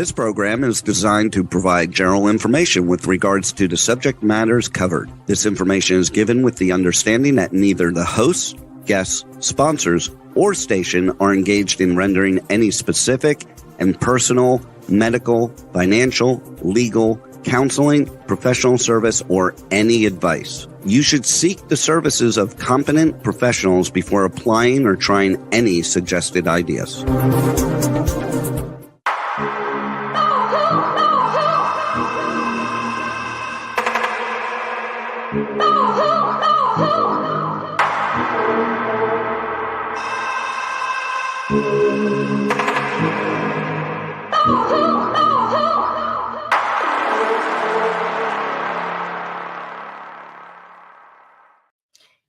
This program is designed to provide general information with regards to the subject matters covered. This information is given with the understanding that neither the hosts, guests, sponsors, or station are engaged in rendering any specific and personal, medical, financial, legal, counseling, professional service, or any advice. You should seek the services of competent professionals before applying or trying any suggested ideas.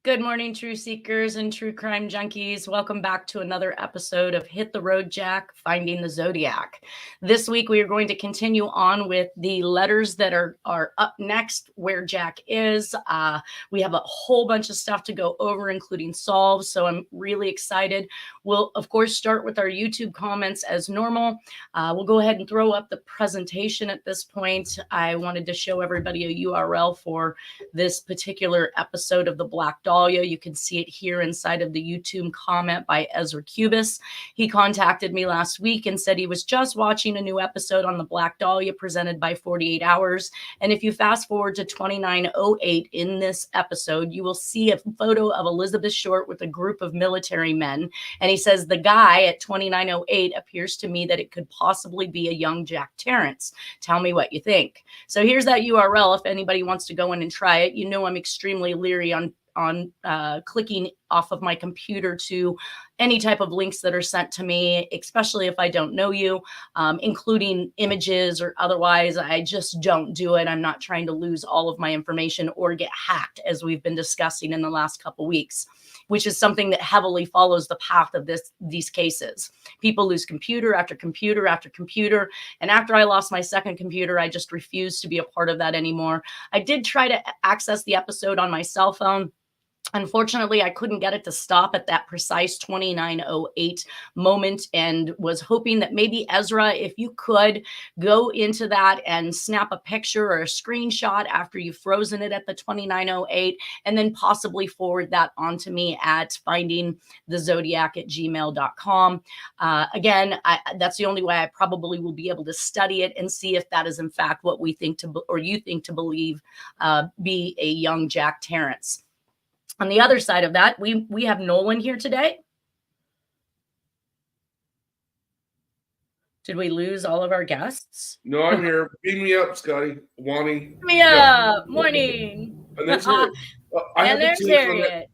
Good morning, true seekers and true crime junkies. Welcome back to another episode of Hit the Road, Jack, Finding the Zodiac. This week, we are going to continue on with the letters that are up next, where Jack is. We have a whole bunch of stuff to go over, including solves, so I'm really excited. We'll, of course, start with our YouTube comments as normal. We'll go ahead and throw up the presentation at this point. I wanted to show everybody a URL for this particular episode of the Black Dahlia. You can see it here inside of the YouTube comment by Ezra Cubis. He contacted me last week and said he was just watching a new episode on the Black Dahlia presented by 48 Hours. And if you fast forward to 2908 in this episode, you will see a photo of Elizabeth Short with a group of military men. And he says the guy at 2908 appears to me that it could possibly be a young Jack Torrance. Tell me what you think. So here's that URL if anybody wants to go in and try it. You know I'm extremely leery on clicking off of my computer to any type of links that are sent to me, especially if I don't know you, including images or otherwise. I just don't do it. I'm not trying to lose all of my information or get hacked, as we've been discussing in the last couple weeks, which is something that heavily follows the path of these cases. People lose computer after computer after computer. And after I lost my second computer, I just refused to be a part of that anymore. I did try to access the episode on my cell phone. Unfortunately, I couldn't get it to stop at that precise 2908 moment, and was hoping that maybe Ezra, if you could go into that and snap a picture or a screenshot after you've frozen it at the 2908, and then possibly forward that on to me at findingthezodiac@gmail.com. Again, that's the only way I probably will be able to study it and see if that is in fact what we think to, or you think to believe, be a young Jack Torrance. On the other side of that, we have Nolan here today. Did we lose all of our guests? No, I'm here. Beam me up, Scotty. Wani. Beam me up. Morning. And there's Harriette. And there's Harriette.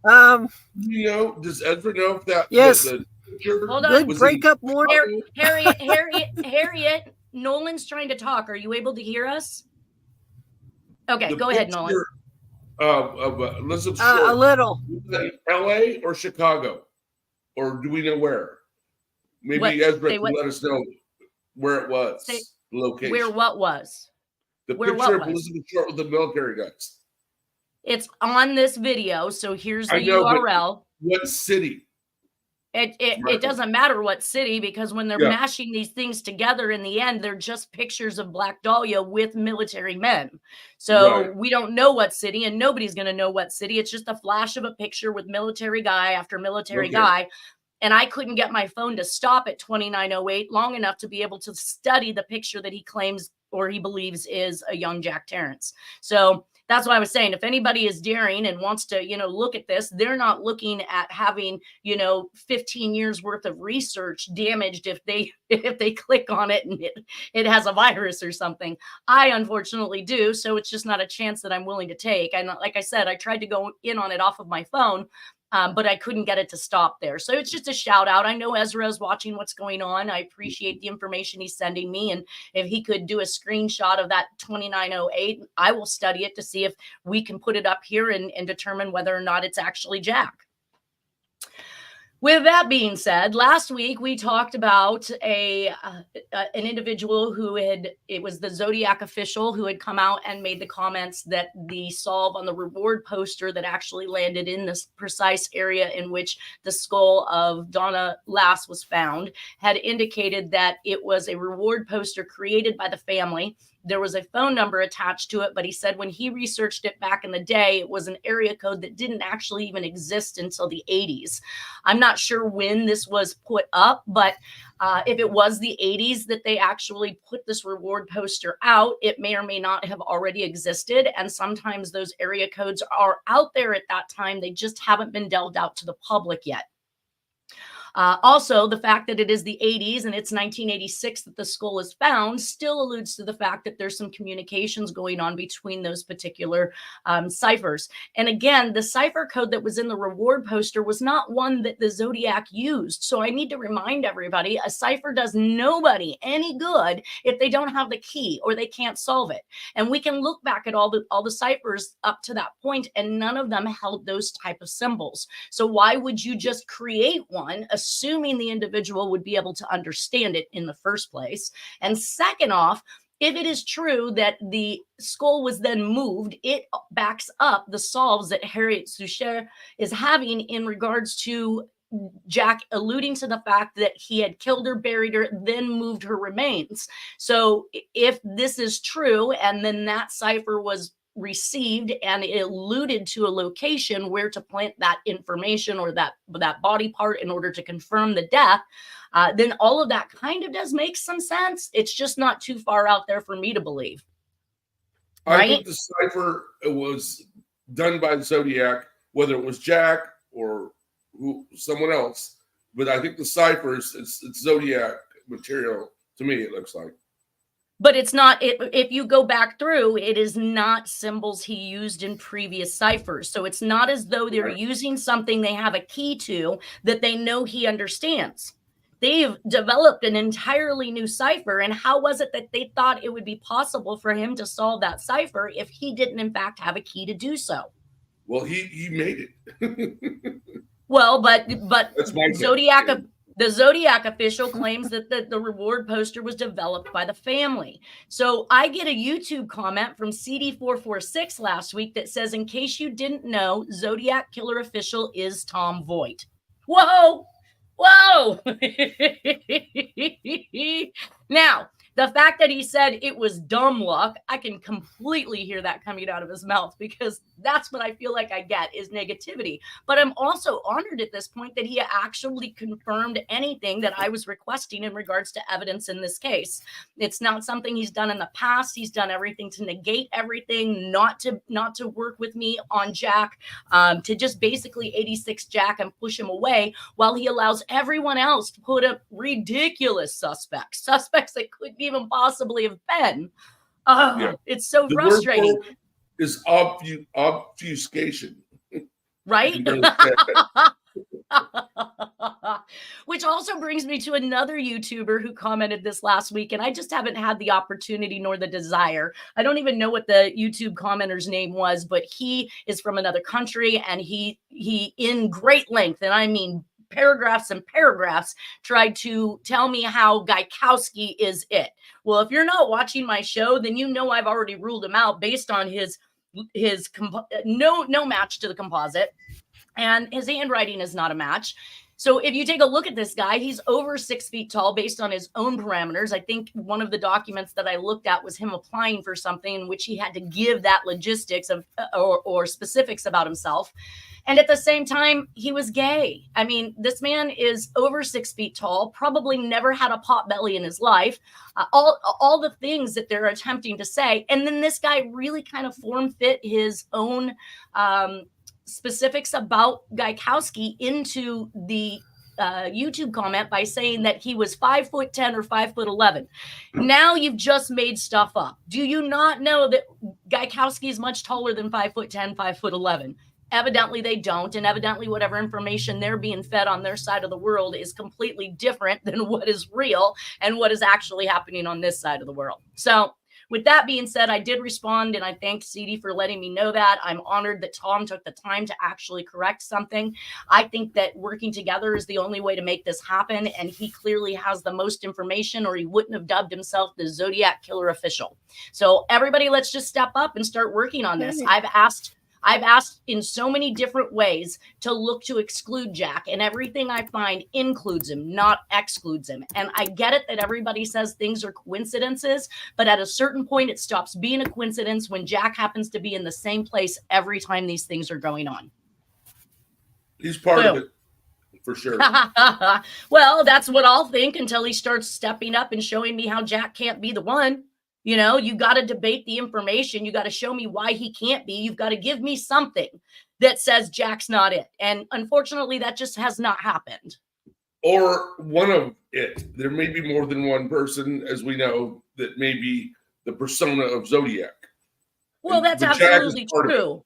You know, does Ezra know if that? Yes. Hold on. Good breakup morning. Harriette, Nolan's trying to talk. Are you able to hear us? Okay, go ahead, Nolan. Elizabeth A Short, little. LA or Chicago? Or do we know where? Maybe Ezra can let us know where it was. The location. Where what was? The picture of Elizabeth Short with the military guys. It's on this video, so here's the URL. What city? It doesn't matter what city, because when they're mashing these things together, in the end, they're just pictures of Black Dahlia with military men. So we don't know what city, and nobody's going to know what city. It's just a flash of a picture with military guy after military guy. And I couldn't get my phone to stop at 2908 long enough to be able to study the picture that he claims or he believes is a young Jack Torrance. So that's why I was saying, if anybody is daring and wants to, look at this, they're not looking at having, 15 years worth of research damaged if they click on it and it has a virus or something. I unfortunately do. So it's just not a chance that I'm willing to take. And like I said, I tried to go in on it off of my phone, but I couldn't get it to stop there. So it's just a shout out. I know Ezra is watching what's going on. I appreciate the information he's sending me. And if he could do a screenshot of that 2908, I will study it to see if we can put it up here and determine whether or not it's actually Jack. With that being said, last week we talked about an individual it was the Zodiac official who had come out and made the comments that the solve on the reward poster that actually landed in this precise area in which the skull of Donna Lass was found had indicated that it was a reward poster created by the family. There was a phone number attached to it, but he said when he researched it back in the day, it was an area code that didn't actually even exist until the 80s. I'm not sure when this was put up, but if it was the 80s that they actually put this reward poster out, it may or may not have already existed. And sometimes those area codes are out there at that time. They just haven't been delved out to the public yet. Also, the fact that it is the 80s and it's 1986 that the skull is found still alludes to the fact that there's some communications going on between those particular ciphers. And again, the cipher code that was in the reward poster was not one that the Zodiac used. So I need to remind everybody, a cipher does nobody any good if they don't have the key or they can't solve it. And we can look back at all the ciphers up to that point, and none of them held those type of symbols. So why would you just create one, assuming the individual would be able to understand it in the first place? And second off, if it is true that the skull was then moved, it backs up the solves that Harriette Sucher is having in regards to Jack alluding to the fact that he had killed her, buried her, then moved her remains. So if this is true, and then that cipher was received and it alluded to a location where to plant that information or that body part in order to confirm the death, then all of that kind of does make some sense. It's just not too far out there for me to believe. Right? I think the cipher was done by the Zodiac, whether it was Jack or someone else, but I think the ciphers, it's Zodiac material to me, it looks like. But it's not, if you go back through, it is not symbols he used in previous ciphers. So it's not as though they're using something they have a key to that they know he understands. They've developed an entirely new cipher. And how was it that they thought it would be possible for him to solve that cipher if he didn't, in fact, have a key to do so? Well, he made it. Well, but the Zodiac official claims that the reward poster was developed by the family. So I get a YouTube comment from CD446 last week that says, in case you didn't know, Zodiac Killer official is Tom Voigt. Whoa! Whoa! Now, the fact that he said it was dumb luck, I can completely hear that coming out of his mouth, because that's what I feel like I get is negativity. But I'm also honored at this point that he actually confirmed anything that I was requesting in regards to evidence in this case. It's not something he's done in the past. He's done everything to negate everything, not to work with me on Jack, to just basically 86 Jack and push him away, while he allows everyone else to put up ridiculous suspects that couldn't even possibly have been. It's so frustrating. Word is obfuscation, right? Which also brings me to another YouTuber who commented this last week, and I just haven't had the opportunity nor the desire. I don't even know what the YouTube commenter's name was, but he is from another country, and he in great length, and I mean paragraphs and paragraphs, tried to tell me how Gaikowski is it. Well, if you're not watching my show, then you know I've already ruled him out based on his no match to the composite, and his handwriting is not a match. So if you take a look at this guy, he's over 6 feet tall based on his own parameters. I think one of the documents that I looked at was him applying for something in which he had to give that logistics of or specifics about himself. And at the same time, he was gay. I mean, this man is over 6 feet tall, probably never had a pot belly in his life, all the things that they're attempting to say. And then this guy really kind of form fit his own specifics about Gaikowski into the YouTube comment by saying that he was 5'10" or 5'11". Now you've just made stuff up. Do you not know that Gaikowski is much taller than 5'10", 5'11"? Evidently they don't, and evidently whatever information they're being fed on their side of the world is completely different than what is real and what is actually happening on this side of the world. So with that being said, I did respond, and I thanked CD for letting me know that. I'm honored that Tom took the time to actually correct something. I think that working together is the only way to make this happen, and he clearly has the most information, or he wouldn't have dubbed himself the Zodiac Killer official. So everybody, let's just step up and start working on this. I've asked in so many different ways to look to exclude Jack, and everything I find includes him, not excludes him. And I get it that everybody says things are coincidences, but at a certain point, it stops being a coincidence when Jack happens to be in the same place every time these things are going on. He's part of it, for sure. Well, that's what I'll think until he starts stepping up and showing me how Jack can't be the one. You know, you got to debate the information. You got to show me why he can't be. You've got to give me something that says Jack's not it. And unfortunately, that just has not happened. Or one of it. There may be more than one person, as we know, that may be the persona of Zodiac. Well, that's absolutely true.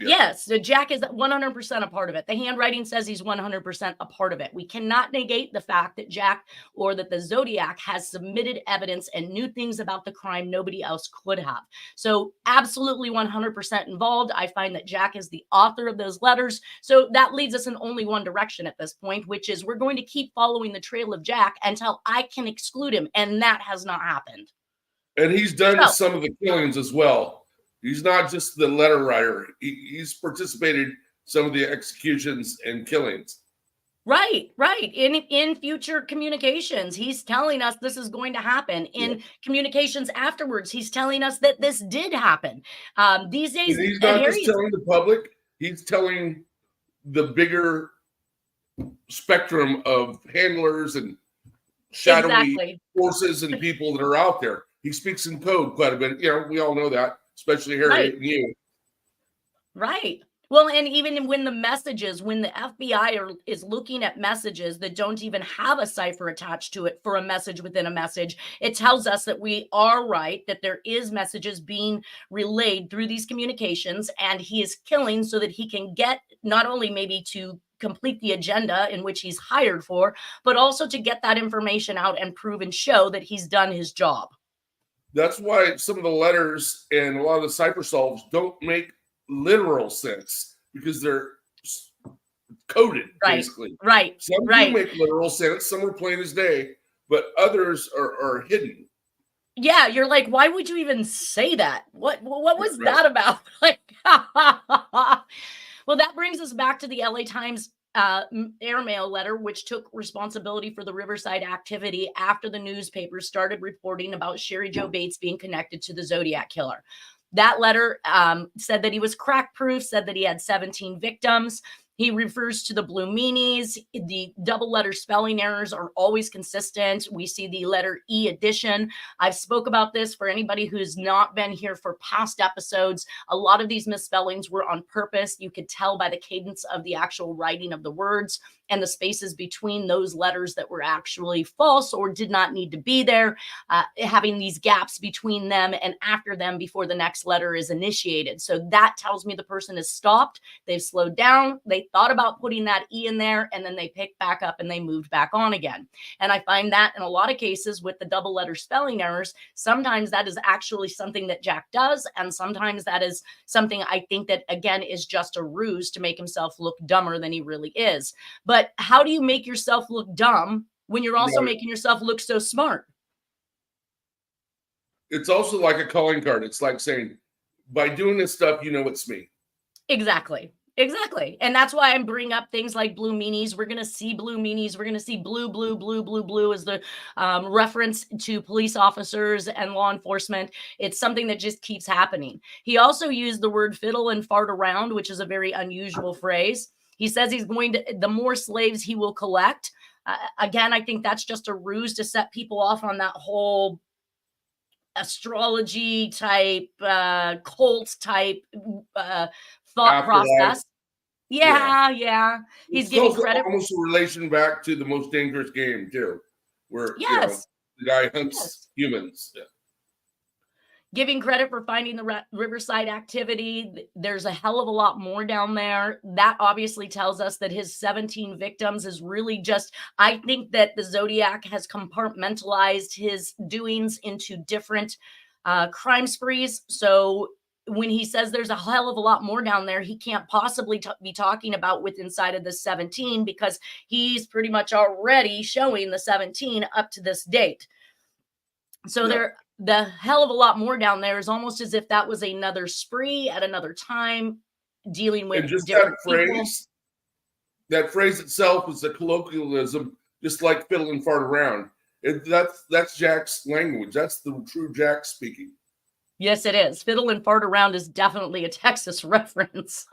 Yeah. Yes, the Jack is 100% a part of it. The handwriting says he's 100% a part of it. We cannot negate the fact that Jack, or that the Zodiac, has submitted evidence and knew things about the crime nobody else could have. So absolutely 100% involved. I find that Jack is the author of those letters. So that leads us in only one direction at this point, which is we're going to keep following the trail of Jack until I can exclude him. And that has not happened. And he's done some of the killings as well. He's not just the letter writer. He's participated in some of the executions and killings. Right. In future communications, he's telling us this is going to happen. In communications afterwards, he's telling us that this did happen. These days, and he's not just telling the public. He's telling the bigger spectrum of handlers and shadowy forces and people that are out there. He speaks in code quite a bit. You know, we all know that. Especially Harriette and you. Right. Well, and even when the messages, when the FBI is looking at messages that don't even have a cipher attached to it for a message within a message, it tells us that we are right, that there is messages being relayed through these communications, and he is killing so that he can get not only maybe to complete the agenda in which he's hired for, but also to get that information out and prove and show that he's done his job. That's why some of the letters and a lot of the cipher solves don't make literal sense, because they're coded, basically. Right. Some do make literal sense. Some are plain as day, but others are hidden. Yeah, you're like, why would you even say that? What was that about? Like, well, that brings us back to the LA Times airmail letter, which took responsibility for the Riverside activity after the newspapers started reporting about Sherry Jo Bates being connected to the Zodiac Killer. That letter said that he was crack proof, said that he had 17 victims. He refers to the blue meanies. The double letter spelling errors are always consistent. We see the letter E addition. I've spoke about this for anybody who's not been here for past episodes. A lot of these misspellings were on purpose. You could tell by the cadence of the actual writing of the words and the spaces between those letters that were actually false or did not need to be there, having these gaps between them and after them before the next letter is initiated. So that tells me the person has stopped. They've slowed down. They thought about putting that E in there, and then they picked back up and they moved back on again. And I find that in a lot of cases with the double letter spelling errors, sometimes that is actually something that Jack does. And sometimes that is something I think that, again, is just a ruse to make himself look dumber than he really is. But how do you make yourself look dumb when you're also making yourself look so smart? It's also like a calling card. It's like saying, by doing this stuff, you know it's me. Exactly. And that's why I'm bringing up things like blue meanies. We're going to see blue meanies. We're going to see blue as the reference to police officers and law enforcement. It's something that just keeps happening. He also used the word fiddle and fart around, which is a very unusual phrase. He says he's going to, the more slaves he will collect. Again, I think that's just a ruse to set people off on that whole astrology type, cult type thought process. Yeah. He's giving credit. Almost a relation back to The Most Dangerous Game too, where the guy hunts humans. Yeah. Giving credit for finding the Riverside activity. There's a hell of a lot more down there. That obviously tells us that his 17 victims is really just, I think that the Zodiac has compartmentalized his doings into different crime sprees. So when he says there's a hell of a lot more down there, he can't possibly be talking about with inside of the 17, because he's pretty much already showing the 17 up to this date. So the hell of a lot more down there is almost as if that was another spree at another time, dealing with and just different that phrase itself is a colloquialism, just like fiddle and fart around. That's Jack's language. That's the true Jack speaking. Yes, it is. Fiddle and fart around is definitely a Texas reference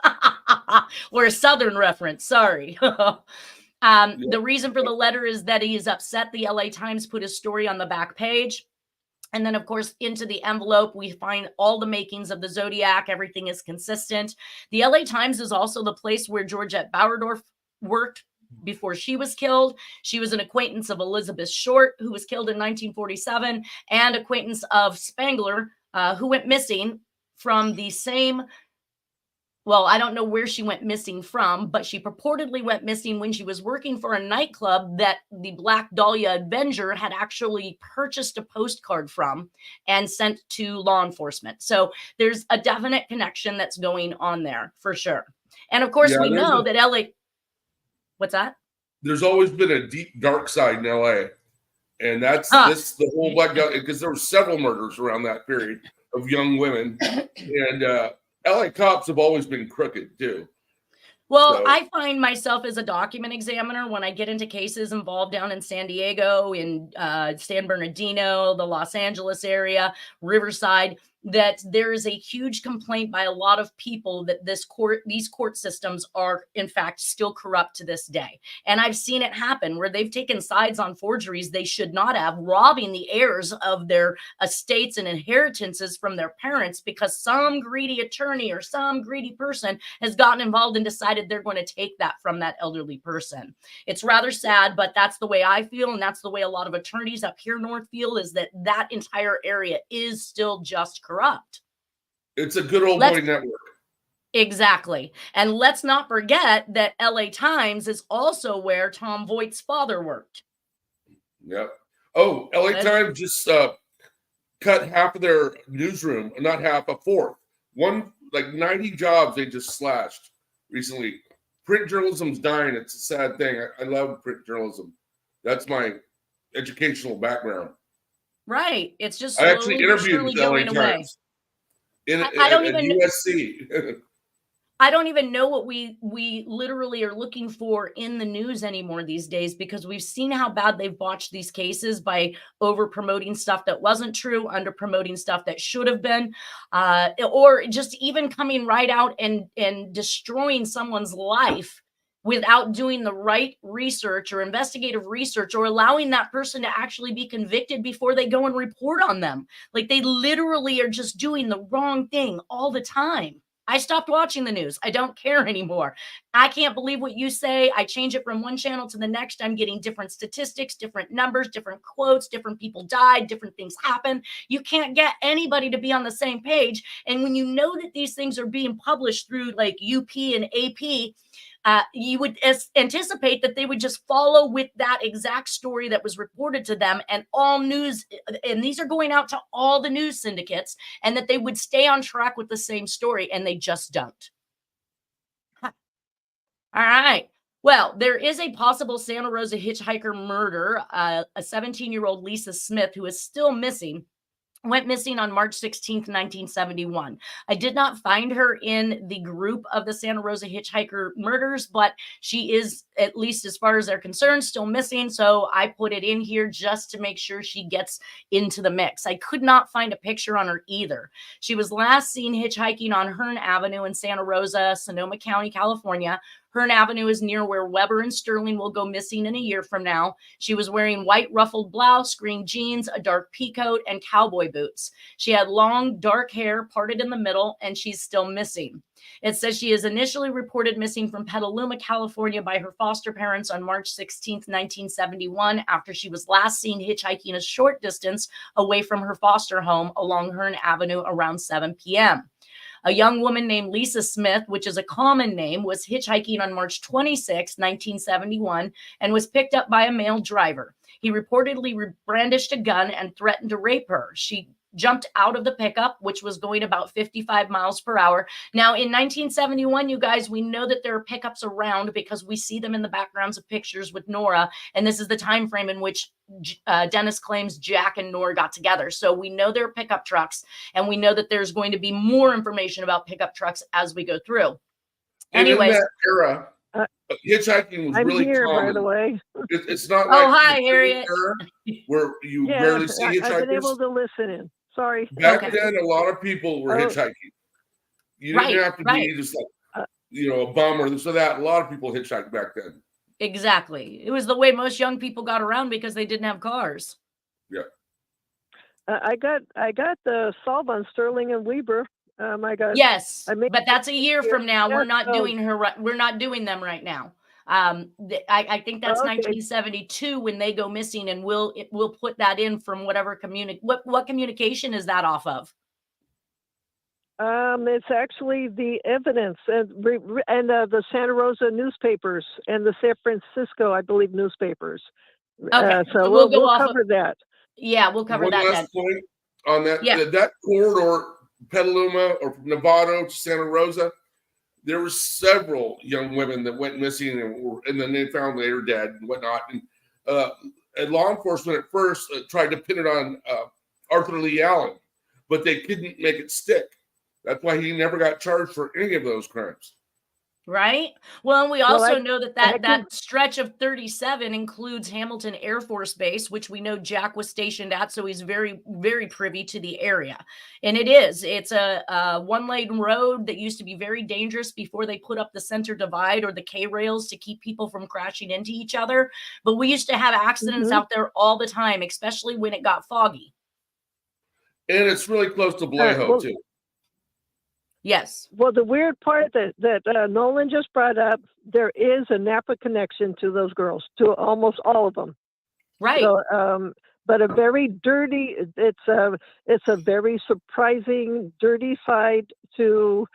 or a Southern reference. Sorry. The reason for the letter is that he is upset the LA Times put his story on the back page. And then, of course, into the envelope, we find all the makings of the Zodiac. Everything is consistent. The LA Times is also the place where Georgette Bowerdorf worked before she was killed. She was an acquaintance of Elizabeth Short, who was killed in 1947, and acquaintance of Spangler, who went missing from the same. Well, I don't know where she went missing from, but she purportedly went missing when she was working for a nightclub that the Black Dahlia Avenger had actually purchased a postcard from and sent to law enforcement. So there's a definite connection that's going on there for sure. And of course, we know that LA. What's that? There's always been a deep, dark side in LA. And that's the whole Black Dahlia, because there were several murders around that period of young women. And, LA cops have always been crooked too. Well, so I find myself as a document examiner when I get into cases involved down in San Diego, in San Bernardino, the Los Angeles area, Riverside, that there is a huge complaint by a lot of people that these court systems are in fact still corrupt to this day. And I've seen it happen where they've taken sides on forgeries they should not have, robbing the heirs of their estates and inheritances from their parents because some greedy attorney or some greedy person has gotten involved and decided they're going to take that from that elderly person. It's rather sad, but that's the way I feel. And that's the way a lot of attorneys up here north feel, is that that entire area is still just corrupt. It's a good old boy network. Exactly. And let's not forget that LA Times is also where Tom Voigt's father worked. Yep. Oh, LA Times just cut half of their newsroom, not half, a fourth. Like 90 jobs they just slashed recently. Print journalism's dying. It's a sad thing. I love print journalism. That's my educational background. Right. It's just I actually interviewed with LA Times. I don't even USC. I don't even know what we literally are looking for in the news anymore these days, because we've seen how bad they've botched these cases by over promoting stuff that wasn't true, under promoting stuff that should have been, or just even coming right out and destroying someone's life without doing the right research or investigative research, or allowing that person to actually be convicted before they go and report on them. Like, they literally are just doing the wrong thing all the time. I stopped watching the news. I don't care anymore. I can't believe what you say. I change it from one channel to the next. I'm getting different statistics, different numbers, different quotes, different people died, different things happen. You can't get anybody to be on the same page. And when you know that these things are being published through like UP and AP, you would anticipate that they would just follow with that exact story that was reported to them, and all news, and these are going out to all the news syndicates, and that they would stay on track with the same story, and they just don't. All right. Well, there is a possible Santa Rosa hitchhiker murder. A 17-year-old Lisa Smith, who is still missing, went missing on March 16th, 1971. I did not find her in the group of the Santa Rosa hitchhiker murders, but she is, at least as far as they're concerned, still missing. So I put it in here just to make sure she gets into the mix. I could not find a picture on her either. She was last seen hitchhiking on Hearn Avenue in Santa Rosa, Sonoma County, California. Hearn Avenue is near where Weber and Sterling will go missing in a year from now. She was wearing white ruffled blouse, green jeans, a dark peacoat, and cowboy boots. She had long, dark hair parted in the middle, and she's still missing. It says she is initially reported missing from Petaluma, California by her foster parents on March 16, 1971, after she was last seen hitchhiking a short distance away from her foster home along Hearn Avenue around 7 p.m. A young woman named Lisa Smith, which is a common name, was hitchhiking on March 26, 1971, and was picked up by a male driver. He reportedly brandished a gun and threatened to rape her. She jumped out of the pickup, which was going about 55 miles per hour. Now, in 1971, you guys, we know that there are pickups around because we see them in the backgrounds of pictures with Nora. And this is the time frame in which Dennis claims Jack and Nora got together. So we know there are pickup trucks, and we know that there's going to be more information about pickup trucks as we go through. Anyways, in that era, hitchhiking was really common. By the way. It's not like hi, Harriet. Where you barely see hitchhikers. I've been able to listen in. Sorry. Back then, a lot of people were hitchhiking. You didn't have to be just like, a bum or this or that. A lot of people hitchhiked back then. Exactly. It was the way most young people got around because they didn't have cars. Yeah. I got the solve on Sterling and Weber. Yes, but that's a year from now. We're not doing them right now. I think that's 1972 when they go missing, and we'll put that in from whatever what communication is that off of? It's actually the evidence and the Santa Rosa newspapers and the San Francisco, I believe, newspapers. Okay, so we'll cover that. Yeah, we'll cover that. One last point on that. Yeah. That corridor, Petaluma or from Novato to Santa Rosa, there were several young women that went missing, and then they found they were dead and whatnot. And law enforcement at first tried to pin it on Arthur Lee Allen, but they couldn't make it stick. That's why he never got charged for any of those crimes. Right. Well, and we also know that stretch of 37 includes Hamilton Air Force Base, which we know Jack was stationed at. So he's very, very privy to the area. And it's a one-lane road that used to be very dangerous before they put up the center divide or the K-rails to keep people from crashing into each other. But we used to have accidents out there all the time, especially when it got foggy. And it's really close to Vallejo, too. Yes. Well, the weird part that Nolan just brought up, there is a Napa connection to those girls, to almost all of them. Right. So, but a very dirty. It's a very surprising, dirty side to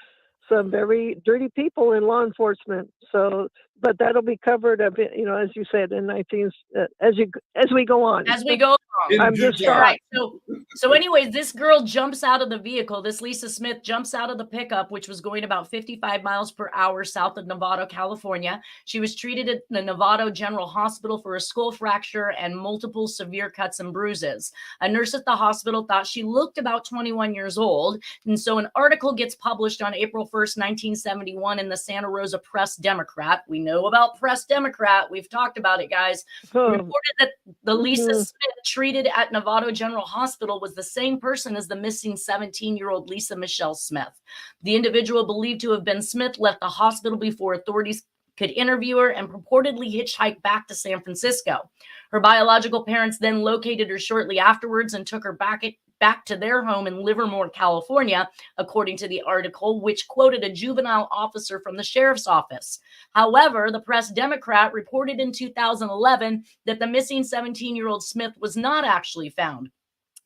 some very dirty people in law enforcement. So, but that'll be covered a bit, as you said, in as we go on. As we go along. I'm just right. So anyways, this girl jumps out of the vehicle. This Lisa Smith jumps out of the pickup, which was going about 55 miles per hour south of Novato, California. She was treated at the Novato General Hospital for a skull fracture and multiple severe cuts and bruises. A nurse at the hospital thought she looked about 21 years old. And so an article gets published on April 1st, 1971 in the Santa Rosa Press-Democrat. We know about Press-Democrat. We've talked about it, guys. Reported that the Lisa Smith treated at Novato General Hospital was the same person as the missing 17-year-old Lisa Michelle Smith. The individual believed to have been Smith left the hospital before authorities could interview her and purportedly hitchhiked back to San Francisco. Her biological parents then located her shortly afterwards and took her back to their home in Livermore, California, according to the article, which quoted a juvenile officer from the sheriff's office. However, the Press-Democrat reported in 2011 that the missing 17-year-old Smith was not actually found.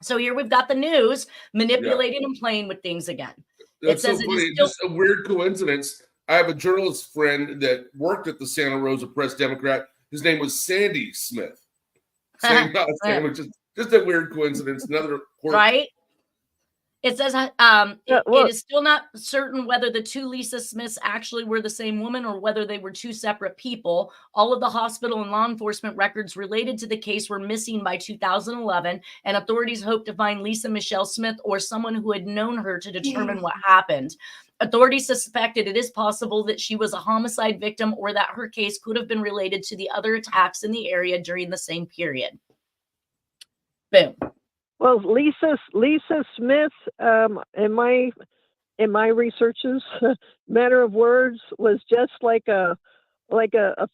So here we've got the news manipulating and playing with things again. That's so funny. Just a weird coincidence. I have a journalist friend that worked at the Santa Rosa Press-Democrat. His name was Sandy Smith. Same name, which is just a weird coincidence. Another right. It says it is still not certain whether the two Lisa Smiths actually were the same woman or whether they were two separate people. All of the hospital and law enforcement records related to the case were missing by 2011, and authorities hope to find Lisa Michelle Smith or someone who had known her to determine what happened. Authorities suspected it is possible that she was a homicide victim or that her case could have been related to the other attacks in the area during the same period. Boom. Well, Lisa Smith, in my researches, matter of words, was just like a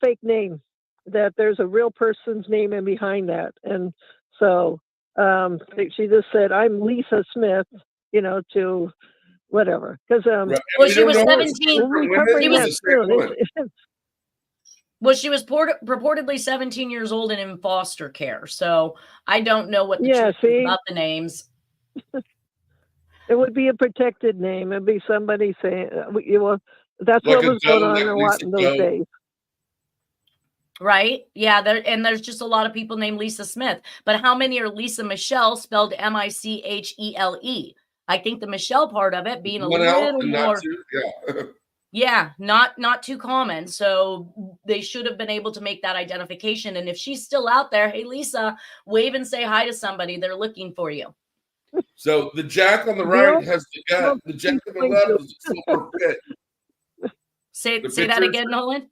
fake name. That there's a real person's name in behind that, and so she just said, "I'm Lisa Smith," to whatever. Because well, she was 17. Well, she was purportedly 17 years old and in foster care. So I don't know what the truth is about the names. It would be a protected name. It'd be somebody saying, that's like what was going on a lot in those days. Right? Yeah, there's just a lot of people named Lisa Smith. But how many are Lisa Michelle, spelled Michele? I think the Michelle part of it being a One L little and not more, two. Yeah. yeah, not too common. So they should have been able to make that identification. And if she's still out there, hey Lisa, wave and say hi to somebody. They're looking for you. So the Jack on the right has the gut. The Jack on the left is a silver pit. Say that again, Nolan.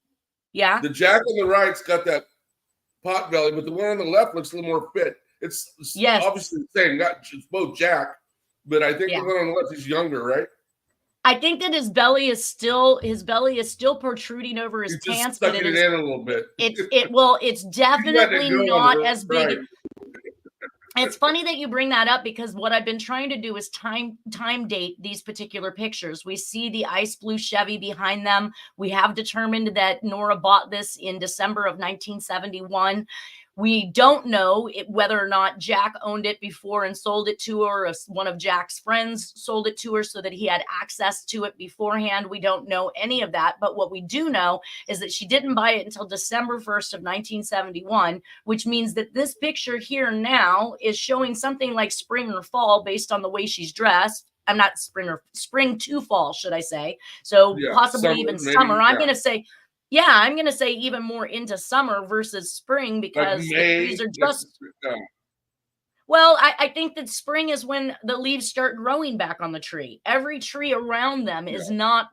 Yeah. The Jack on the right's got that pot belly, but the one on the left looks a little more fit. It's obviously the same. It's both Jack, but I think the one on the left is younger, right? I think that his belly is still protruding over his pants, but it is in a little bit. It's definitely not as big. Right. It's funny that you bring that up, because what I've been trying to do is time date these particular pictures. We see the ice blue Chevy behind them. We have determined that Nora bought this in December of 1971. We don't know whether or not Jack owned it before and sold it to her, or if one of Jack's friends sold it to her so that he had access to it beforehand. We don't know any of that. But what we do know is that she didn't buy it until December 1st of 1971, which means that this picture here now is showing something like spring or fall based on the way she's dressed. I'm not spring to fall, should I say. So possibly even summer. I'm going to say, I'm going to say even more into summer versus spring, because the trees are just. Well, I think that spring is when the leaves start growing back on the tree. Every tree around them is not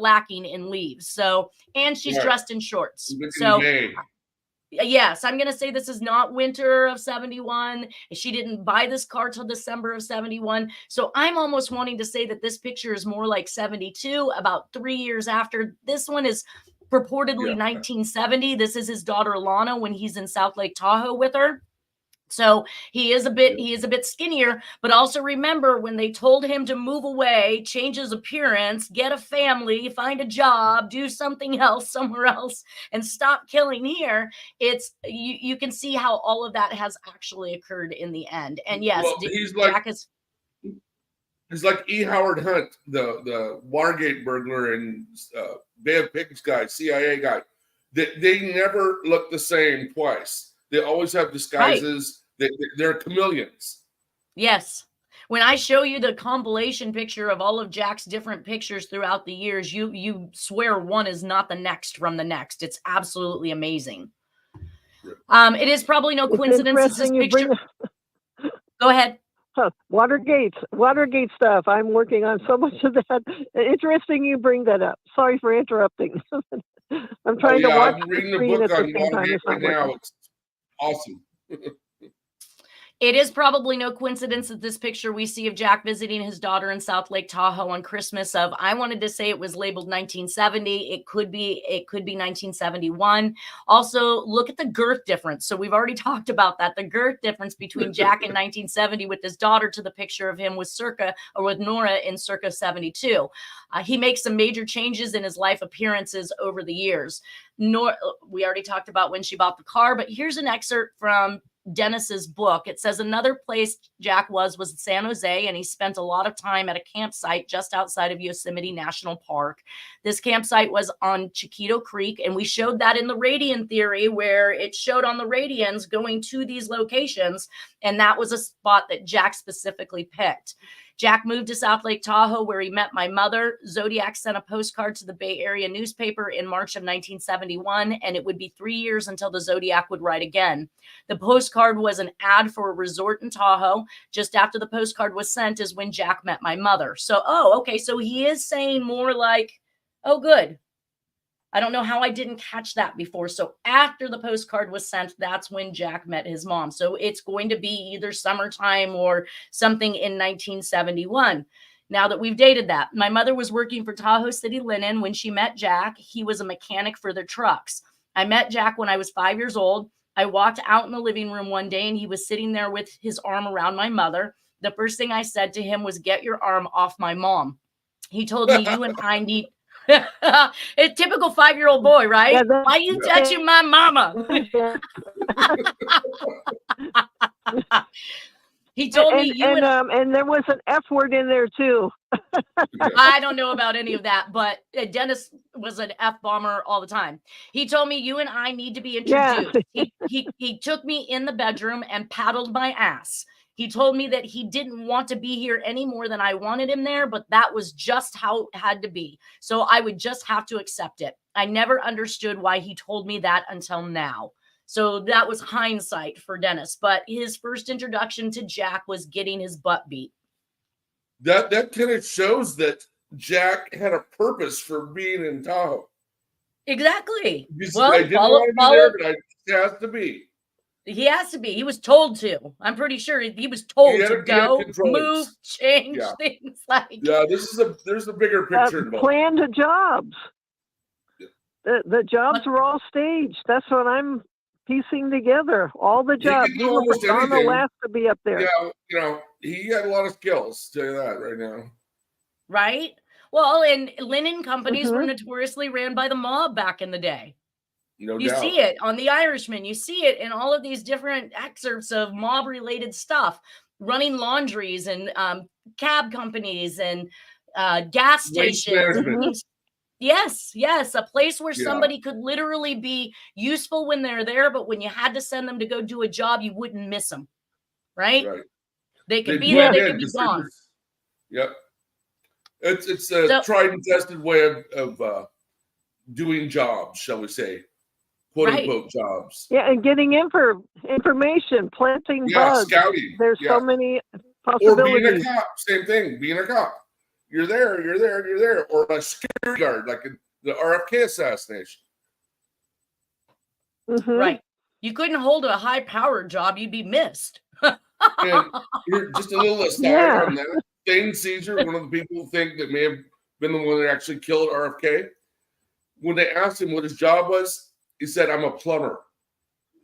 lacking in leaves. So, and she's dressed in shorts. So, yes, I'm going to say this is not winter of 71. She didn't buy this car till December of 71. So I'm almost wanting to say that this picture is more like 72, about 3 years after. This one is purportedly 1970. This is his daughter Lana when he's in Sout Lake Tahoe with her. So he is a bit skinnier, but also remember when they told him to move away, change his appearance, get a family, find a job, do something else somewhere else, and stop killing here. It's you can see how all of that has actually occurred in the end. And yes, he's like E. Howard Hunt, the Watergate burglar and Bay of Pigs guy, CIA guy. They never look the same twice. They always have disguises. Right. They're chameleons. Yes. When I show you the compilation picture of all of Jack's different pictures throughout the years, you swear one is not the next from the next. It's absolutely amazing. Yeah. It is probably no coincidence this picture. Go ahead. Watergate stuff. I'm working on so much of that. Interesting you bring that up. Sorry for interrupting. I'm trying to watch. I'm reading a book on Watergate right now. It's awesome. It is probably no coincidence that this picture we see of Jack visiting his daughter in Sout Lake Tahoe on Christmas of, I wanted to say it was labeled 1970. It could be 1971. Also, look at the girth difference. So we've already talked about that. The girth difference between Jack in 1970 with his daughter to the picture of him with Nora in circa 72. He makes some major changes in his life appearances over the years. We already talked about when she bought the car, but here's an excerpt from Dennis's book. It says another place Jack was San Jose, and he spent a lot of time at a campsite just outside of Yosemite National Park. This campsite was on Chiquito Creek, and we showed that in the radian theory, where it showed on the radians going to these locations, and that was a spot that Jack specifically picked. Jack moved to Sout Lake Tahoe, where he met my mother. Zodiac sent a postcard to the Bay Area newspaper in March of 1971, and it would be 3 years until the Zodiac would write again. The postcard was an ad for a resort in Tahoe. Just after the postcard was sent is when Jack met my mother. So, okay, so he is saying more like, oh, good. I don't know how I didn't catch that before. So after the postcard was sent, that's when Jack met his mom. So it's going to be either summertime or something in 1971. Now that we've dated that, my mother was working for Tahoe City Linen when she met Jack. He was a mechanic for their trucks. I met Jack when I was 5 years old. I walked out in the living room one day and he was sitting there with his arm around my mother. The first thing I said to him was, "Get your arm off my mom." He told me, "You and I need..." A typical 5-year-old boy, right? Yeah, why are you touching my mama? He told me and there was an F word in there too. I don't know about any of that, but Dennis was an F-bomber all the time. He told me, you and I need to be introduced. Yeah. He took me in the bedroom and paddled my ass. He told me that he didn't want to be here any more than I wanted him there, but that was just how it had to be. So I would just have to accept it. I never understood why he told me that until now. So that was hindsight for Dennis. But his first introduction to Jack was getting his butt beat. That kind of shows that Jack had a purpose for being in Tahoe. Exactly. Well, I didn't want to be there, but he has to be. He has to be. He was told to. I'm pretty sure he was told to go, move, change things. There's a bigger picture involved. Planned jobs. Yeah. The jobs were all staged. That's what I'm piecing together. All the jobs. He was on the last to be up there. Yeah, he had a lot of skills. Tell you that right now. Right. Well, and linen companies were notoriously ran by the mob back in the day. No you doubt. See it on The Irishman. You see it in all of these different excerpts of mob-related stuff, running laundries and cab companies and gas stations. Yes, a place where somebody could literally be useful when they're there, but when you had to send them to go do a job, you wouldn't miss them, right? They could be there, they could be gone. Yep. It's a tried and tested way of doing jobs, shall we say. Quote unquote jobs. Yeah, and getting information, planting bugs. Scouting. There's so many possibilities. Or being a cop, same thing. Being a cop. You're there. Or a security guard, like in the RFK assassination. Right. You couldn't hold a high-powered job, you'd be missed. And just a little aside on that. Dane Caesar, one of the people who think that may have been the one that actually killed RFK, when they asked him what his job was, he said, "I'm a plumber."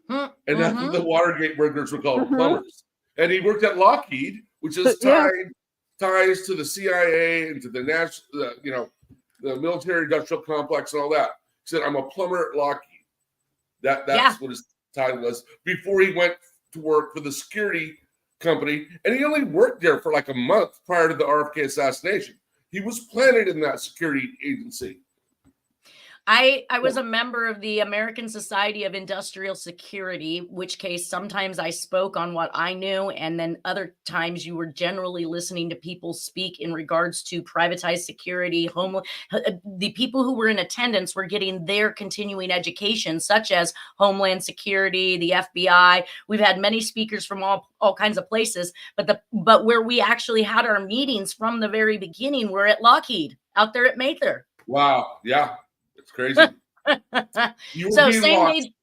And that's what the Watergate burglars were called, plumbers. And he worked at Lockheed, which is ties to the CIA and to the national, the military industrial complex and all that. He said, "I'm a plumber at Lockheed." That's what his title was before he went to work for the security company. And he only worked there for like a month prior to the RFK assassination. He was planted in that security agency. I was a member of the American Society of Industrial Security, which case sometimes I spoke on what I knew, and then other times you were generally listening to people speak in regards to privatized security, the people who were in attendance were getting their continuing education, such as Homeland Security, the FBI. We've had many speakers from all kinds of places, but where we actually had our meetings from the very beginning were at Lockheed, out there at Mather. Wow. Yeah. It's crazy. So same day.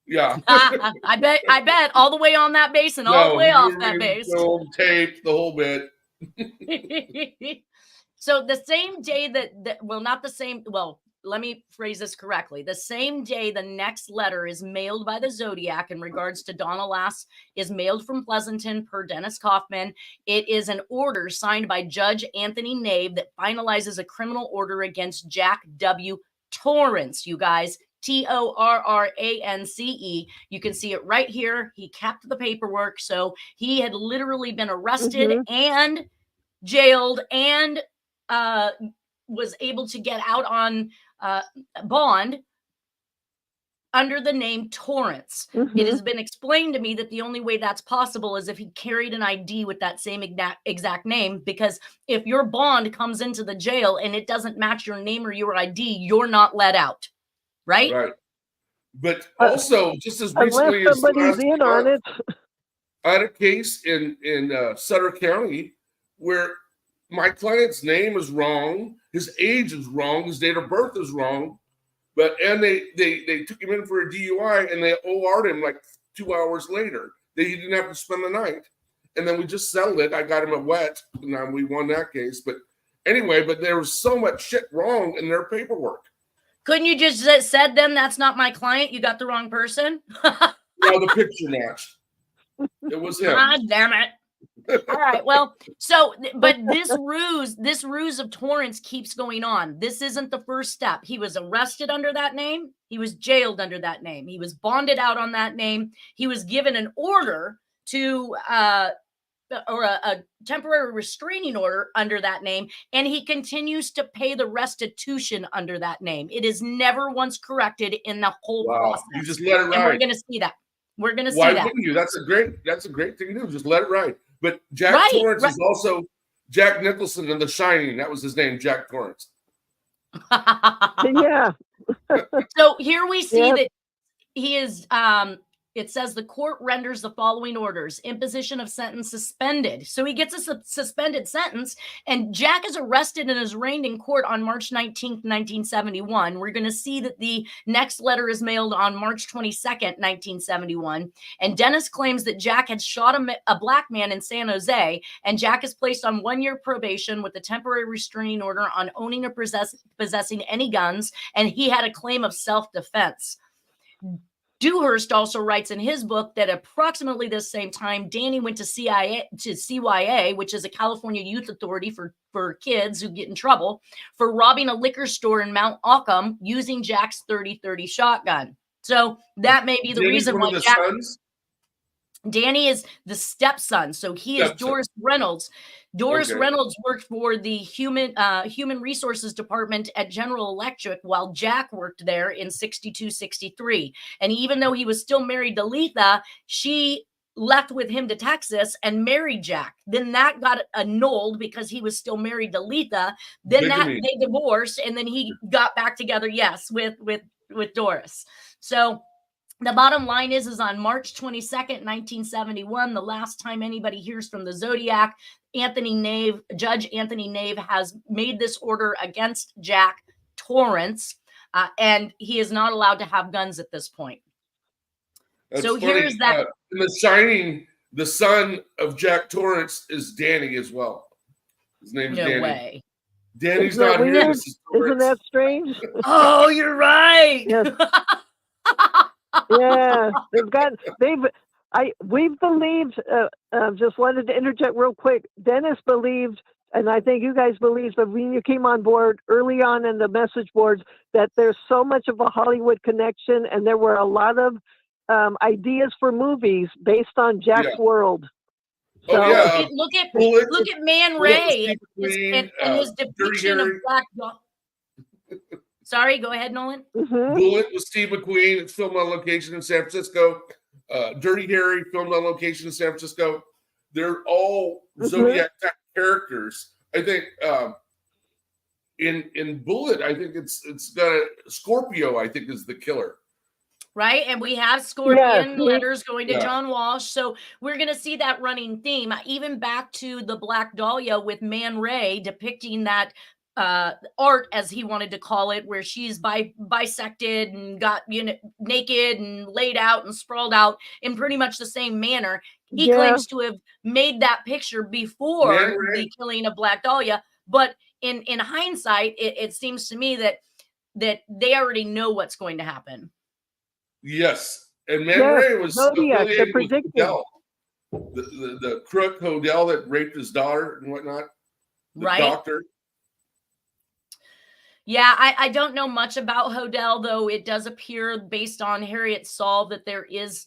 Yeah. I bet all the way on that base and all the way off that base. Film, tape, the whole bit. So the same day let me phrase this correctly. The same day the next letter is mailed by the Zodiac in regards to Donna Lass is mailed from Pleasanton per Dennis Kaufman. It is an order signed by Judge Anthony Nave that finalizes a criminal order against Jack W. Torrance, you guys, Torrance. You can see it right here. He kept the paperwork. So he had literally been arrested and jailed and was able to get out on bond under the name Torrance. It has been explained to me that the only way that's possible is if he carried an ID with that same exact name, because if your bond comes into the jail and it doesn't match your name or your ID, you're not let out. Right? Right. But also, just as recently as last month, I had a case in Sutter County where my client's name is wrong, his age is wrong, his date of birth is wrong. And they took him in for a DUI and they OR'd him like 2 hours later. He didn't have to spend the night. And then we just settled it. I got him a wet. And we won that case. But anyway, there was so much shit wrong in their paperwork. Couldn't you just said then that's not my client? You got the wrong person? No, the picture matched. It was him. God damn it. All right. Well, but this ruse of Torrance keeps going on. This isn't the first step. He was arrested under that name. He was jailed under that name. He was bonded out on that name. He was given an order to a temporary restraining order under that name, and he continues to pay the restitution under that name. It is never once corrected in the whole process. You just let it ride. And we're going to see that. We're going to see Why that. wouldn't you? That's a great thing to do. Just let it ride. But Jack Torrance is also Jack Nicholson in The Shining. That was his name, Jack Torrance. Yeah. So here we see that he is, it says the court renders the following orders: imposition of sentence suspended. So he gets a suspended sentence, and Jack is arrested and is arraigned in court on March 19th, 1971. We're going to see that the next letter is mailed on March 22nd, 1971. And Dennis claims that Jack had shot a black man in San Jose, and Jack is placed on 1-year probation with a temporary restraining order on owning or possessing any guns, and he had a claim of self-defense. Dewhurst also writes in his book that approximately the same time, Danny went to CYA, which is a California youth authority for kids who get in trouble, for robbing a liquor store in Mount Auckham using Jack's .30-30 shotgun. So that may be the reason why Jack... Danny is the stepson, so he is Doris Reynolds. Doris Reynolds worked for the human resources department at General Electric while Jack worked there in 62, 63. And even though he was still married to Letha, she left with him to Texas and married Jack. Then that got annulled because he was still married to Letha. Then they divorced, and then he got back together, with Doris. So the bottom line is on March 22nd, 1971, the last time anybody hears from the Zodiac, Judge Anthony Nave has made this order against Jack Torrance, and he is not allowed to have guns at this point. That's so funny. Here's that. In The Shining, the son of Jack Torrance is Danny as well. His name is Danny. No way. Danny's not here. Isn't that strange? Oh, you're right. Yes. Yeah, we've believed. Just wanted to interject real quick. Dennis believed, and I think you guys believed, but when you came on board early on in the message boards, that there's so much of a Hollywood connection, and there were a lot of ideas for movies based on Jack's world. So, look at Man Ray and his depiction of Black Dog. Sorry, go ahead, Nolan. Bullet with Steve McQueen. It's filmed on location in San Francisco. Dirty Harry filmed on location in San Francisco. They're all Zodiac type characters. I think in Bullet, I think it's got a Scorpio. I think is the killer. Right, and we have Scorpion letters going to John Walsh, so we're going to see that running theme, even back to the Black Dahlia with Man Ray depicting that art, as he wanted to call it, where she's bisected and got naked and laid out and sprawled out in pretty much the same manner. He claims to have made that picture before the killing of Black Dahlia, but in hindsight, it seems to me that they already know what's going to happen. Yes, and Man Ray was Zodiac, affiliated with Hodel, the crook Hodel that raped his daughter and whatnot. The doctor. Yeah, I don't know much about Hodel, though it does appear, based on Harriette Sucher, that there is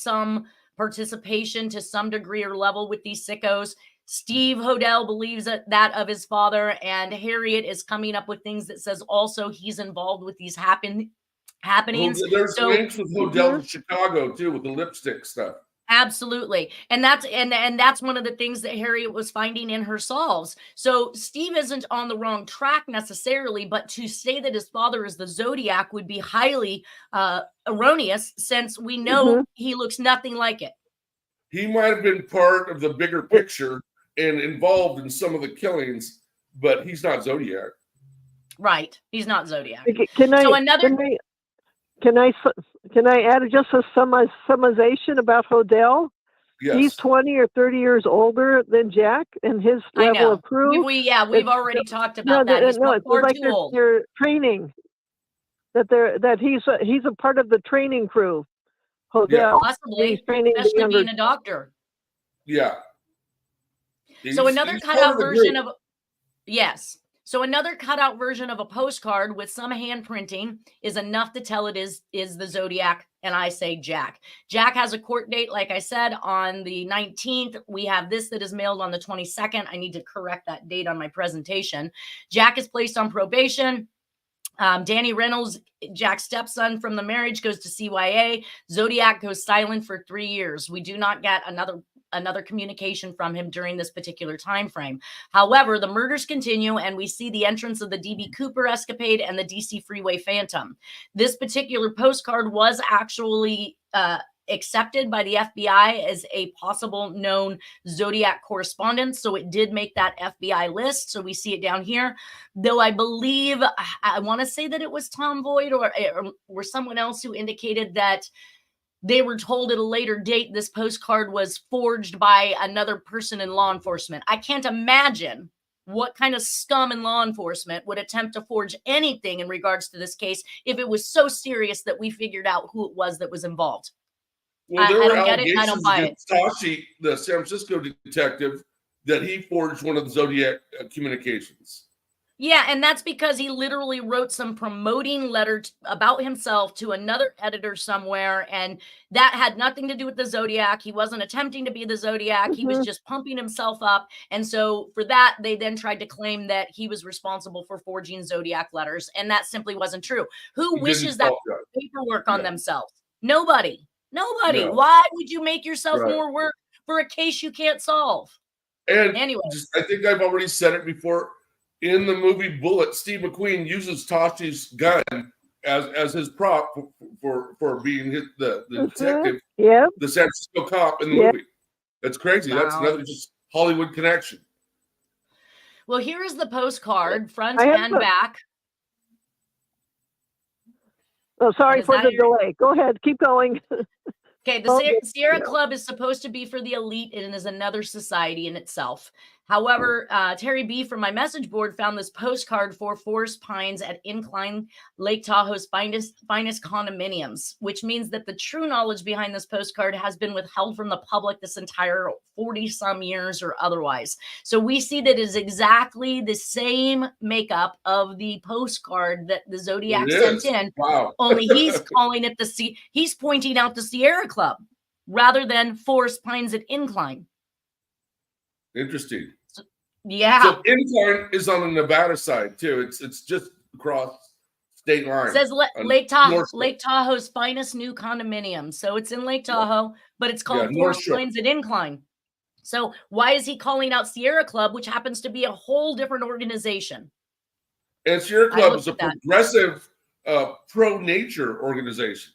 some participation to some degree or level with these sickos. Steve Hodel believes that of his father, and Harriette is coming up with things that says also he's involved with these happenings. There's links with Hodel in Chicago too, with the lipstick stuff. Absolutely. And that's one of the things that Harriette was finding in her solves. So Steve isn't on the wrong track necessarily, but to say that his father is the Zodiac would be highly erroneous, since we know he looks nothing like it. He might have been part of the bigger picture and involved in some of the killings, but he's not Zodiac. Right. He's not Zodiac. Can I add just a summarization about Hodel? Yes. He's 20 or 30 years older than Jack, and his level of crew. We've already talked about that. He's it's like they're training. That he's a part of the training crew. Hodel, possibly, he's training especially being a doctor. Yeah. So another cutout version of So another cutout version of a postcard with some handprinting is enough to tell it is the Zodiac, and I say Jack. Jack has a court date, like I said, on the 19th. We have this that is mailed on the 22nd. I need to correct that date on my presentation. Jack is placed on probation. Danny Reynolds, Jack's stepson from the marriage, goes to CYA. Zodiac goes silent for 3 years. We do not get another communication from him during this particular time frame. However, the murders continue, and we see the entrance of the DB Cooper escapade and the DC Freeway Phantom. This particular postcard was actually accepted by the FBI as a possible known Zodiac correspondent. So it did make that FBI list. So we see it down here. Though I believe, I want to say that it was Tom Boyd or someone else who indicated that they were told at a later date this postcard was forged by another person in law enforcement. I can't imagine what kind of scum in law enforcement would attempt to forge anything in regards to this case if it was so serious that we figured out who it was that was involved. Well, there were allegations against Tashi, the San Francisco detective, that he forged one of the Zodiac communications. Yeah, and that's because he literally wrote some promoting letter about himself to another editor somewhere, and that had nothing to do with the Zodiac. He wasn't attempting to be the Zodiac. He was just pumping himself up. And so for that, they then tried to claim that he was responsible for forging Zodiac letters, and that simply wasn't true. Who wishes that paperwork on themselves? Nobody. Nobody. No. Why would you make yourself more work for a case you can't solve? And anyway, I think I've already said it before. In the movie Bullet, Steve McQueen uses Tashi's gun as his prop for being the detective, the San Francisco cop in the movie. That's crazy. Wow. That's another just Hollywood connection. Well, here is the postcard, front and back. Oh, sorry for the delay. Go ahead. Keep going. Okay, the Sierra Club is supposed to be for the elite and is another society in itself. However, Terry B. from my message board found this postcard for Forest Pines at Incline, Lake Tahoe's finest condominiums, which means that the true knowledge behind this postcard has been withheld from the public this entire 40-some years or otherwise. So we see that it is exactly the same makeup of the postcard that the Zodiac sent in. Wow. Only he's calling it he's pointing out the Sierra Club rather than Forest Pines at Incline. Interesting. Yeah. So Incline is on the Nevada side too. It's just across state line. It says Lake Tahoe's finest new condominium. So it's in Lake Tahoe, but it's called Forest Pines at Incline. So why is he calling out Sierra Club, which happens to be a whole different organization? And Sierra Club is a progressive pro-nature organization.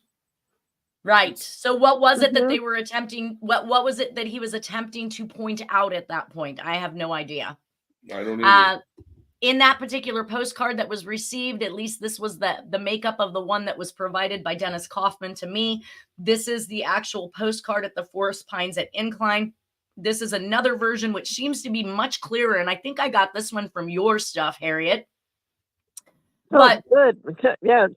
Right. So what was it that they were attempting? What was it that he was attempting to point out at that point? I have no idea. I don't either. In that particular postcard that was received, at least this was the makeup of the one that was provided by Dennis Kaufman to me. This is the actual postcard at the Forest Pines at Incline. This is another version which seems to be much clearer, and I think I got this one from your stuff, Harriette. But good. Yeah.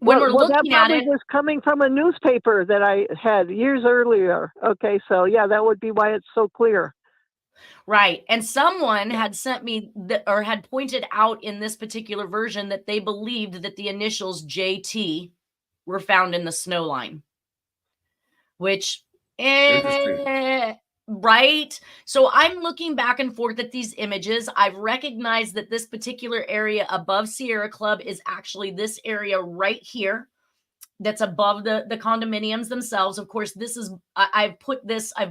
When we're looking at it, was coming from a newspaper that I had years earlier. Okay, so yeah, that would be why it's so clear. Right. And someone had sent me or had pointed out in this particular version that they believed that the initials JT were found in the snow line, which, right? So I'm looking back and forth at these images. I've recognized that this particular area above Sierra Club is actually this area right here that's above the condominiums themselves. Of course, this is, I've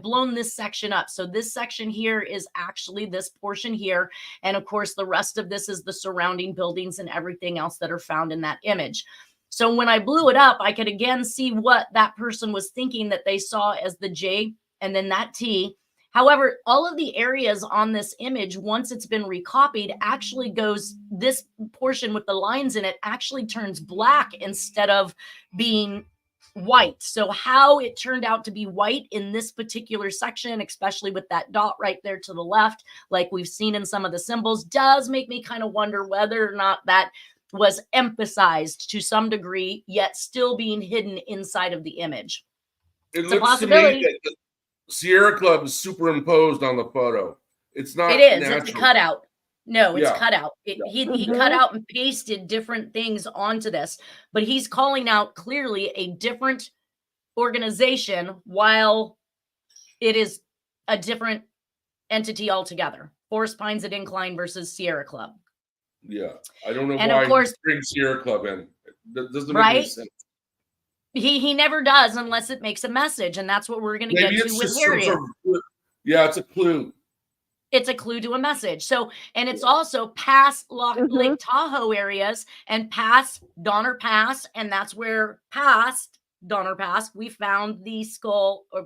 blown this section up. So this section here is actually this portion here. And of course, the rest of this is the surrounding buildings and everything else that are found in that image. So when I blew it up, I could again see what that person was thinking that they saw as the J and then that T. However, all of the areas on this image, once it's been recopied, actually goes, this portion with the lines in it actually turns black instead of being white. So how it turned out to be white in this particular section, especially with that dot right there to the left, like we've seen in some of the symbols, does make me kind of wonder whether or not that was emphasized to some degree, yet still being hidden inside of the image. It looks to me that the Sierra Club is superimposed on the photo. It's not. It is. Natural. It's a cutout. No, it's cut out. He cut Mhm. out and pasted different things onto this, but he's calling out clearly a different organization while it is a different entity altogether. Forest Pines at Incline versus Sierra Club. Yeah, I don't know And why of course, he brings Sierra Club in. That doesn't make any right? sense. He never does unless it makes a message, and that's what we're going to get to with Harriette. Yeah, it's a clue. It's a clue to a message. So, and it's also past Lake Tahoe areas and past Donner Pass, and that's where past Donner Pass we found the skull, or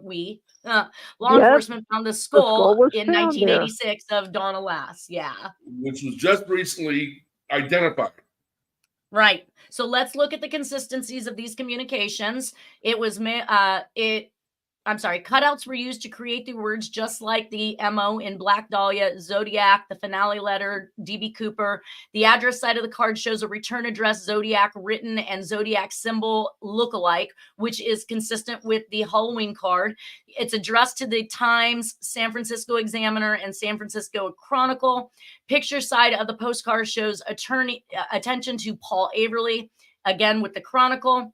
law enforcement found the skull in 1986 of Donna Lass. Yeah, which was just recently identified. Right. So let's look at the consistencies of these communications. Cutouts were used to create the words just like the MO in Black Dahlia, Zodiac, the finale letter, DB Cooper. The address side of the card shows a return address, Zodiac written, and Zodiac symbol lookalike, which is consistent with the Halloween card. It's addressed to the Times, San Francisco Examiner, and San Francisco Chronicle. Picture side of the postcard shows attention to Paul Averly, again with the Chronicle.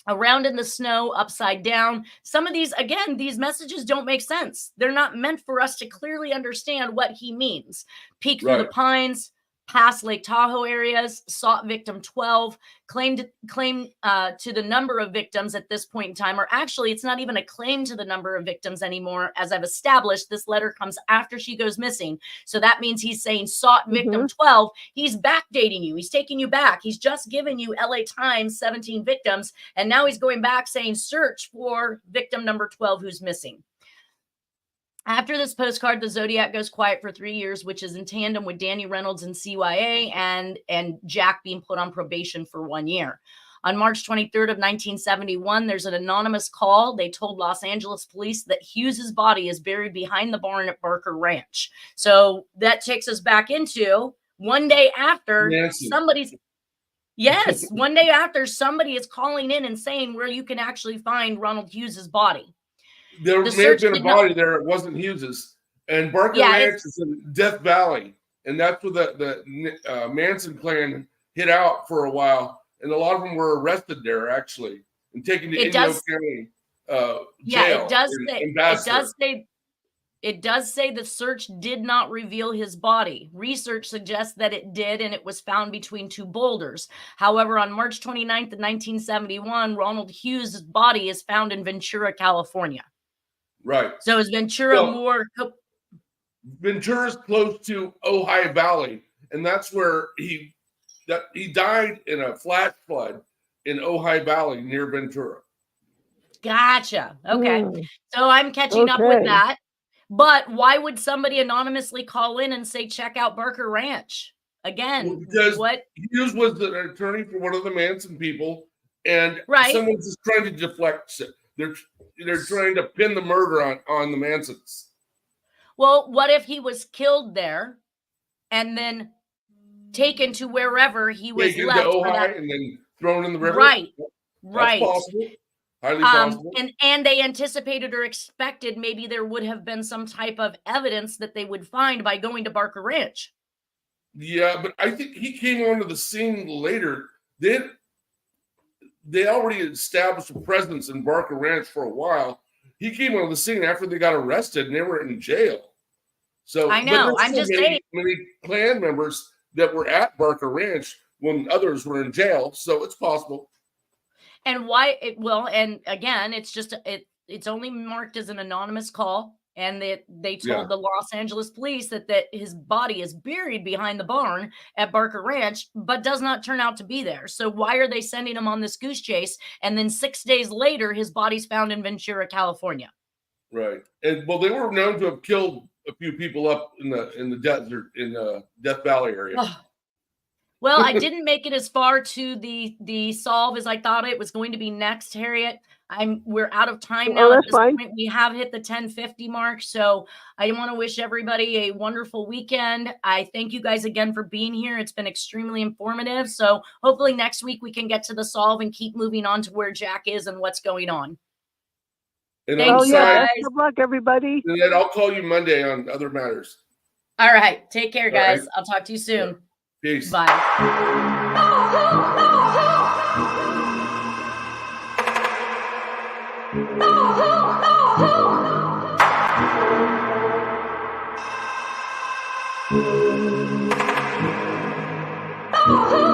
Around in the snow, upside down. Some of these, again, these messages don't make sense. They're not meant for us to clearly understand what he means. Peek through the pines, past Lake Tahoe areas, sought victim 12, claim to the number of victims at this point in time, or actually it's not even a claim to the number of victims anymore. As I've established, this letter comes after she goes missing. So that means he's saying sought victim 12. He's backdating you. He's taking you back. He's just given you LA Times 17 victims. And now he's going back saying search for victim number 12 who's missing. After this postcard, the Zodiac goes quiet for 3 years, which is in tandem with Danny Reynolds and CYA and Jack being put on probation for 1 year. On March 23rd of 1971, there's an anonymous call. They told Los Angeles police that Hughes's body is buried behind the barn at Barker Ranch. So that takes us back into one day after somebody is calling in and saying where you can actually find Ronald Hughes's body. There may have been a body there. It wasn't Hughes's. And Barker Ranch is in Death Valley. And that's where the Manson clan hid out for a while. And a lot of them were arrested there, actually, and taken to Inyo County jail. It does say the search did not reveal his body. Research suggests that it did, and it was found between two boulders. However, on March 29th of 1971, Ronald Hughes' body is found in Ventura, California. Right. So is Ventura more... Ventura's close to Ojai Valley, and that's where he died in a flash flood in Ojai Valley near Ventura. Gotcha. Okay. So I'm catching up with that. But why would somebody anonymously call in and say, check out Barker Ranch? Again, because Hughes was the attorney for one of the Manson people, and someone's just trying to deflect it. They're trying to pin the murder on the Mansons. Well, what if he was killed there and then taken to wherever he was left? To Ojai and then thrown in the river? Right. That's possible. Highly possible. And they anticipated or expected maybe there would have been some type of evidence that they would find by going to Barker Ranch. Yeah, but I think he came onto the scene later. They already established a presence in Barker Ranch for a while. He came on the scene after they got arrested and they were in jail. So I know. I'm just saying. Many Klan members that were at Barker Ranch when others were in jail. So it's possible. And why and again, it's just it's only marked as an anonymous call, and they told the Los Angeles police that his body is buried behind the barn at Barker Ranch, but does not turn out to be there. So why are they sending him on this goose chase? And then 6 days later, his body's found in Ventura, California. Right, and they were known to have killed a few people up in the desert in the Death Valley area. Well, I didn't make it as far to the solve as I thought it was going to be next, Harriette. We're out of time now. At this point, we have hit the 10:50 mark. So I want to wish everybody a wonderful weekend. I thank you guys again for being here. It's been extremely informative. So hopefully next week we can get to the solve and keep moving on to where Jack is and what's going on. And Thanks, guys. Good luck, everybody. And then I'll call you Monday on other matters. All right. Take care, guys. Right. I'll talk to you soon. Peace. Bye. Oh,